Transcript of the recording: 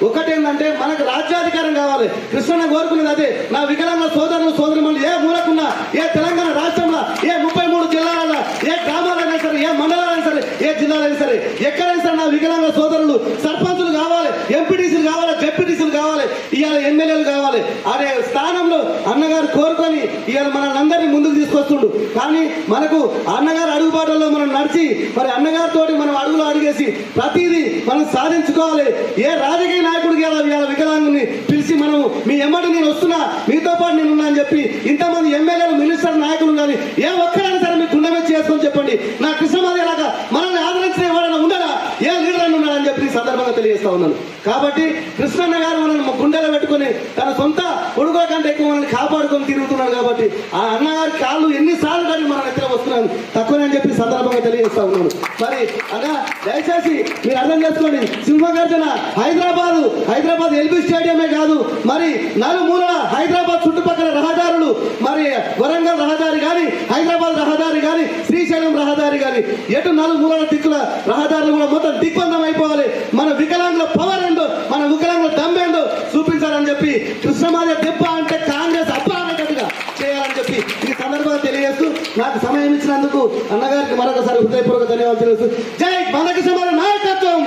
ఒకటేంటంటే మనకు రాజ్యాధికారం కావాలి. కృష్ణ కోరుకునేది అదే. నా వికలాంగ సోదరులు సోదరులు ఏ మూలకున్నా, ఏ తెలంగాణ రాష్ట్రంలో ఏ 33 జిల్లాలలో, ఏ గ్రామాలైనా సరే, ఏ మండలాలైనా సరే, ఏ జిల్లాలైనా సరే, ఎక్కడైనా సరే నా వికలాంగ సోదరులు సర్పంచులు కావాలి, ఎంపీటీసీలు కావాలి, జెడ్పీటీసీలు కావాలి, ఇవాళ ఎమ్మెల్యేలు కావాలి అనే స్థానంలో అన్నగారు కోరుకొని ఇవాళ మనల్ని ముందుకు తీసుకొస్తుండు. కానీ మనకు అన్నగారు అడుగుబాటల్లో మనం నడిచి మరి అన్నగారితో మనం అడుగులు అడిగేసి ప్రతిదీ మనం సాధించుకోవాలి. ఏ రాజకీయ నాయకుడికి ఇవాళ వికలాంగుని పిలిచి మనం మీ ఎమ్మటి నేను వస్తున్నా, మీతో పాటు నేను ఉన్నా అని చెప్పి ఇంతమంది ఎమ్మెల్యేలు, మినిస్టర్, నాయకులు కానీ ఏ ఒక్కరైనా సరే మీకు గుండె మీద చేసుకొని చెప్పండి. నా కృష్ణమాది లాగా మనల్ని ఆదరించిన ఎవరైనా ఉండడా, ఏ లీడర్ అని ఉన్నాడని చెప్పి ఈ సందర్భంగా తెలియజేస్తా ఉన్నాను. కాబట్టి కృష్ణన్న గారు మనల్ని గుండెలో పెట్టుకుని తన సొంత కొడుకుల కంటే ఎక్కువ మనల్ని కాపాడుకొని తిరుగుతున్నాడు. కాబట్టి ఆ అన్నగారి కాళ్ళు ఎన్నిసార్లు కానీ మనం ఎత్తున వస్తున్నాను తక్కువని చెప్పి సందర్భంగా తెలియజేస్తా ఉన్నాను. మరి అలా దయచేసి మీరు అర్థం చేసుకోండి. సింహగర్జన హైదరాబాద్ ఎల్బీ స్టేడియమే కాదు, మరి నలుమూలల హైదరాబాద్ చుట్టుపక్కల రహదారులు, మరి వరంగల్ రహదారి కానీ, హైదరాబాద్ రహదారి కానీ, శ్రీశైలం రహదారి కానీ, ఎటు నలుమూలల దిక్కుల రహదారులు కూడా మొత్తం దిగ్బంధం అయిపోవాలి. మన వికలాంగుల పవర్ ఏందో, మన వికలాంగుల దమ్మేందో చూపించాలని చెప్పి కృష్ణమాది దెబ్బ అంటే కాంగ్రెస్ అబ్బా అనేటట్టుగా చేయాలని చెప్పి ఈ సందర్భంగా తెలియజేస్తూ నాకు సమయం ఇచ్చినందుకు అన్నగారికి మరొకసారి హృదయపూర్వక ధన్యవాదాలు తెలుస్తూ జై మన కృష్ణమాది నాయకత్వం.